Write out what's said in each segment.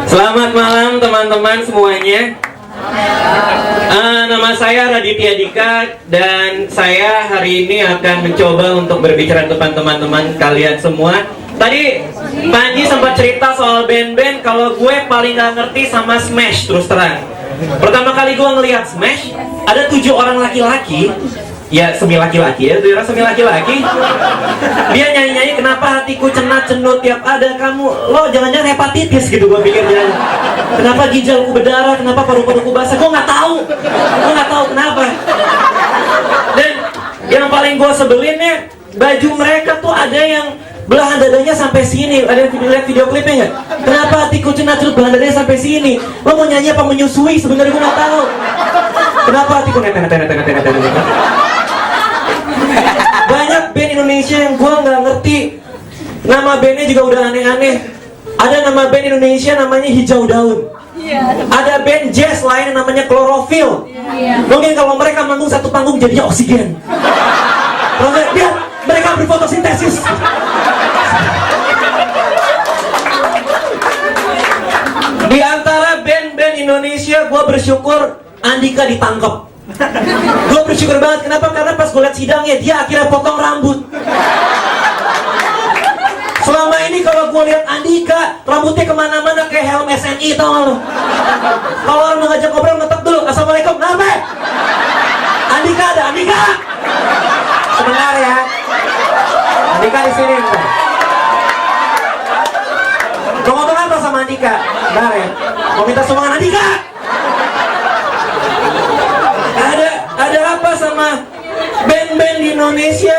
Selamat malam teman-teman semuanya. Nama saya Raditya Dika dan saya hari ini akan mencoba untuk berbicara depan teman-teman kalian semua. Tadi Panji sempat cerita soal band-band. Kalau gue paling gak ngerti sama Smash, terus terang. Pertama kali gue ngelihat Smash, ada 7 orang laki-laki. Ya semi laki-laki ya, semi laki-laki. Dia nyanyi-nyanyi, kenapa hatiku cenat-cenut tiap ada kamu. Lo jangan-jangan hepatitis gitu gue pikirnya. Kenapa ginjalku berdarah, kenapa paru-paruku basah. Gue nggak tahu kenapa. Dan yang paling gue sebelinnya, baju mereka tuh ada yang belahan dadanya sampai sini. Ada yang lihat video klipnya nggak? Kenapa hatiku cenat-cenut belahan dadanya sampai sini. Lo mau nyanyi apa menyusui, sebenarnya gue nggak tahu. Kenapa hatiku net. Banyak band Indonesia yang gue nggak ngerti. Nama bandnya juga udah aneh-aneh. Ada nama band Indonesia namanya Hijau Daun. Ada band jazz lain yang namanya Klorofil. Mungkin kalau mereka manggung satu panggung jadinya oksigen. Kalau nggak, biar mereka berfotosintesis. Di antara band-band Indonesia, gue bersyukur Andika ditangkap. Gue bersyukur banget. Kenapa? Karena pas gue liat sidangnya, dia akhirnya potong rambut. Selama ini kalau gue liat Andika, rambutnya kemana-mana kayak helm SNI, tau gak lo? Kalau orang mau ngajak ngobrol, ngetok dulu, assalamualaikum, kenapa? Andika ada, Andika! Sebentar ya. Andika di sini. Mau ngomong apa sama Andika? Bentar ya. Mau minta sumbangan Andika? Ada apa sama band-band di Indonesia?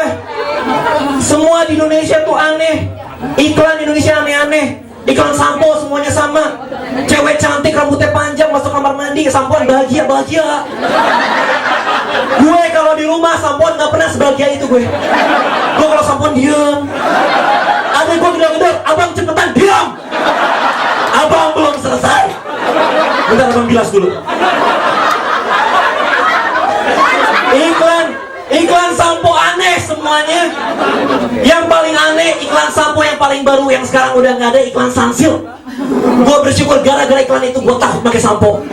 Semua di Indonesia tuh aneh. Iklan Indonesia aneh-aneh. Iklan sampo semuanya sama. Cewek cantik rambutnya panjang masuk kamar mandi, sampoan bahagia. Gue kalau di rumah sampoan gak pernah sebahagia itu gue. Gue kalau sampoan diem. Ada gue gedor-gedor, abang cepetan diam. Abang belum selesai. Bentar abang bilas dulu. Iklan sampo aneh semuanya. Yang paling aneh iklan sampo yang paling baru yang sekarang udah nggak ada, iklan Sunsilk. Gue bersyukur gara-gara iklan itu gue takut pakai sampo.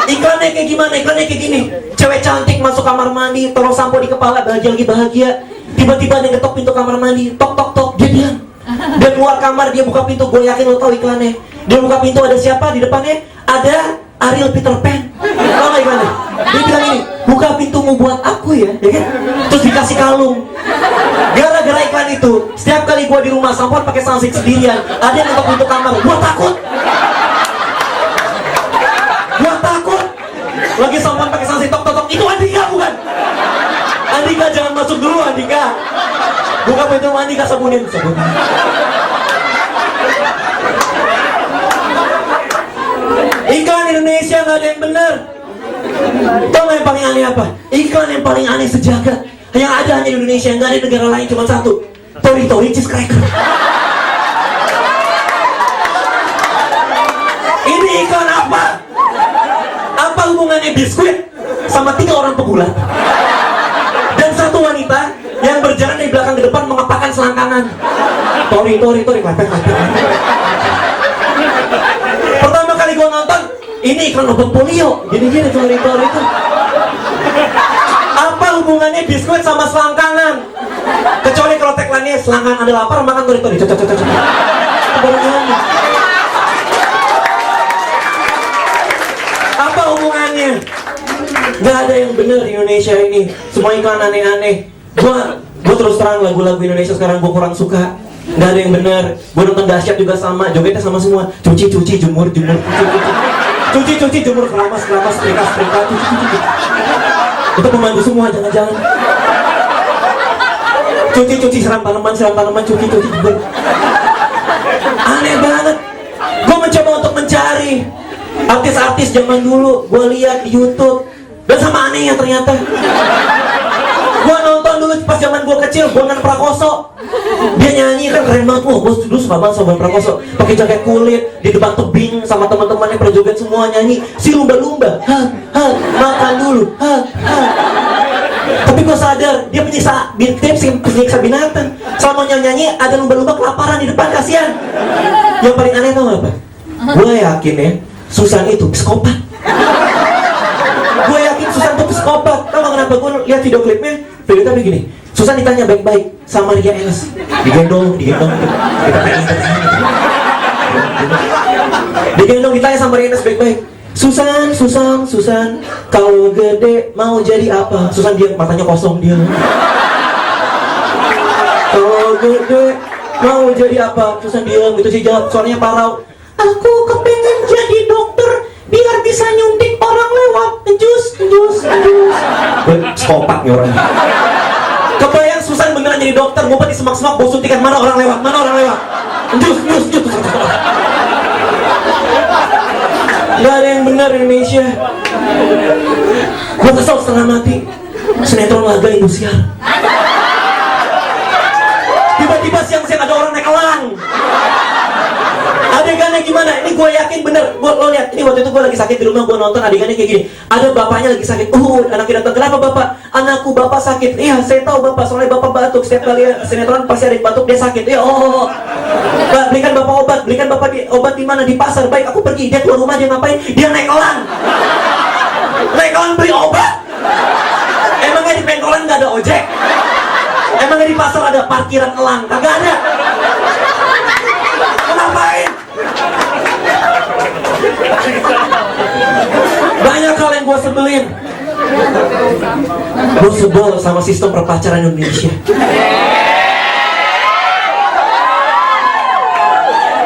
Iklannya kayak gimana? Iklannya kayak gini. Cewek cantik masuk kamar mandi, taruh sampo di kepala, bahagia. Tiba-tiba dia ngetok pintu kamar mandi, tok, dia diam. Dia keluar kamar, dia buka pintu, gue yakin lo tau iklannya. Dia buka pintu, ada siapa di depannya? Ada Ariel Peter Pan. Tau gak gimana? Dia bilang ini, buka pintumu buat aku ya kan? Terus dikasih kalung. Gara-gara iklan itu, setiap kali gua di rumah sampoan pakai Sunsilk sendirian, ada yang ngetok pintu kamar, gua takut. Lagi sampoan pakai Sunsilk, tok, itu Andika bukan? Andika jangan masuk dulu, Andika. Buka pintu Andika, sabunin. Iklan Indonesia nggak ada yang benar. Tau gak yang paling aneh apa? Iklan yang paling aneh sejagat yang ada hanya di Indonesia, nggak ada di negara lain, cuma satu. Tori cheese cracker. Ini iklan apa? Apa hubungannya biskuit sama 3 orang pegulat dan 1 wanita yang berjalan dari belakang ke depan mengepakkan selangkangan? Tori ngepek. Pertama kali gue nonton, ini iklan obat polio. Gini Tori itu. Apa hubungannya biskuit sama selangkangan? Kecuali kalau tagline-nya selangkangan ada lapar, makan Tori. Cocok. Apa hubungannya? Gak ada yang bener di Indonesia ini. Semua iklan aneh-aneh. Gue terus terang lagu-lagu Indonesia sekarang gue kurang suka. Gak ada yang bener. Gue nonton Dahsyat juga sama, jogetnya sama semua. Cuci, jemur. Cuci, jemur, keramas, setrika, cuci. Itu pembantu semua, jangan-jangan. Cuci, siram tanaman, cuci juga. Aneh banget. Gue mencoba untuk mencari artis-artis zaman dulu. Gue lihat di YouTube, dan sama anehnya ternyata. Gue nonton dulu pas zaman gue kecil, Bondan Prakoso. Dia nyanyi kan keren banget. Gue dulu suka banget sama Bondan Prakoso. Pakai jaket kulit, di depan tebing sama teman-temannya berjoget semua nyanyi. Si lumba-lumba, makan dulu, Tapi gue sadar, dia penyiksa binatang. Selama nyanyi, ada lumba-lumba kelaparan di depan, kasihan. Yang paling aneh tau apa? Gue yakin ya, Susan itu psikopat. Gue yakin Susan itu psikopat. Tahu nggak kenapa? Gue lihat video klipnya, videonya begini. Susan ditanya baik-baik sama Ria Enes, digendong, kita tanya. Digendong, ditanya sama Ria Enes baik-baik. Susan, kalau gede mau jadi apa? Susan diam, matanya kosong dia. Kalau gede mau jadi apa? Susan diam, gitu sih jawab, suaranya parau. Aku kepengen jadi dokter biar bisa nyuntik orang lewat. Enjus. Psikopat nih orang. Kebayang Susan beneran jadi dokter, ngumpet di semak-semak, bawa suntikan, mana orang lewat. Enjus. Gak ada yang benar Indonesia. Gue kesel setengah mati. Sinetron laga Indosiar. Tiba-tiba siang-siang ada orang naik elang. Adegannya gimana? Ini gue yakin bener. Lo lihat, ini waktu itu gue lagi sakit di rumah, gue nonton adegannya kayak gini. Ada bapaknya lagi sakit. Anaknya datang. Kenapa bapak? Anakku bapak sakit. Iya, saya tahu bapak, soalnya bapak batuk. Setiap kali sinetron pasti ada yang batuk, dia sakit. Ya, belikan bapak obat. Belikan bapak obat di mana? Di pasar. Baik, aku pergi. Dia keluar rumah, dia ngapain? Dia naik elang. Naik elang beli obat. Emangnya di pengkolan nggak ada ojek? Emangnya di pasar ada parkiran elang? Kagak ada. Ngapain? Banyak hal yang gue sebelin. Gue sebel sama sistem perpacaran Indonesia.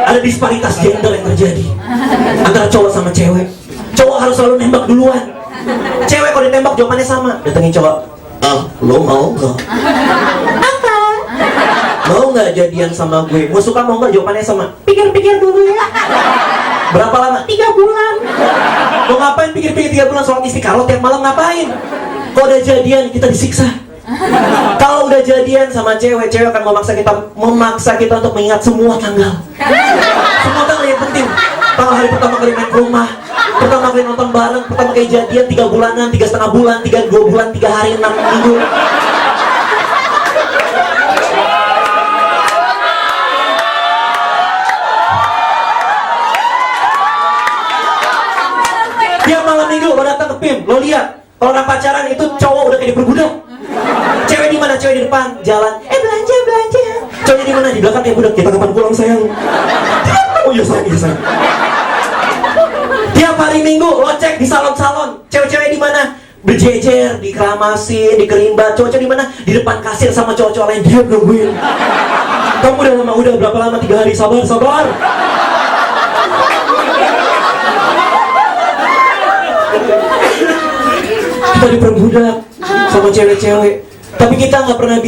Ada disparitas gender yang terjadi antara cowok sama cewek. Cowok harus selalu nembak duluan. Cewek kalau ditembak jawabannya sama. Datengin cowok. Lo mau nggak? Apa? Mau nggak jadian sama gue? Mau suka mau nggak? Jawabannya sama. Pikir-pikir dulu ya. Berapa lama? 3 bulan. Mau ngapain pikir-pikir 3 bulan? Sholat istiqoroh tiap malam ngapain? Kalau udah jadian kita disiksa. Kalau udah jadian sama cewek akan memaksa kita untuk mengingat semua tanggal. Semua tanggal yang penting. Tanggal hari pertama kali main ke rumah, pertama kali nonton bareng, pertama kali jadian 3 bulanan, 3,5 bulan, 2 bulan, 3 hari, 6 minggu. Dia malam minggu lo datang ke PIM, lo lihat kalau orang pacaran itu cowok udah kayak diperbudak. Cewek di mana? Cewek di depan jalan. Belanja. Cowoknya di mana? Di belakang. Budak, kita kapan pulang sayang? Oh iya sayang. Tiap hari Minggu lo cek di salon-salon. Cewek-cewek di mana? Berjejer, di Keramasih, di Kerimbat. Cowok-cowok di mana? Di depan kasir sama cowok-cowok lain. Dia nungguin. Kamu udah berapa lama? 3 hari. Sabar. Kita diperbudak sama cewek-cewek, tapi kita nggak pernah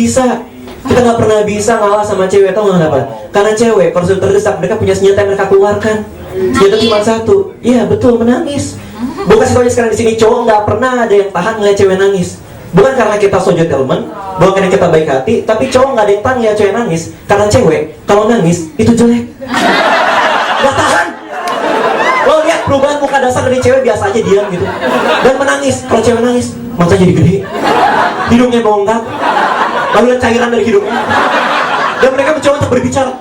bisa ngalah sama cewek. Tahu nggak kenapa? Karena cewek kalau sudah terdesak, mereka punya senjata yang mereka keluarkan. Senjata cuma satu. Iya betul, menangis. Bukan semuanya sekarang di sini cowok nggak pernah ada yang tahan ngeliat cewek nangis. Bukan karena kita so gentleman, bukan karena kita baik hati, tapi cowok nggak ada yang tahan ngeliat cewek nangis. Karena cewek kalau nangis itu jelek, nggak tahan. Lo lihat perubahan muka dasar dari cewek biasa aja diam gitu, dan menangis. Kalau cewek nangis, matanya jadi gede, hidungnya bongkak, lalu lihat cairan dari hidungnya, dan mereka mencoba untuk berbicara.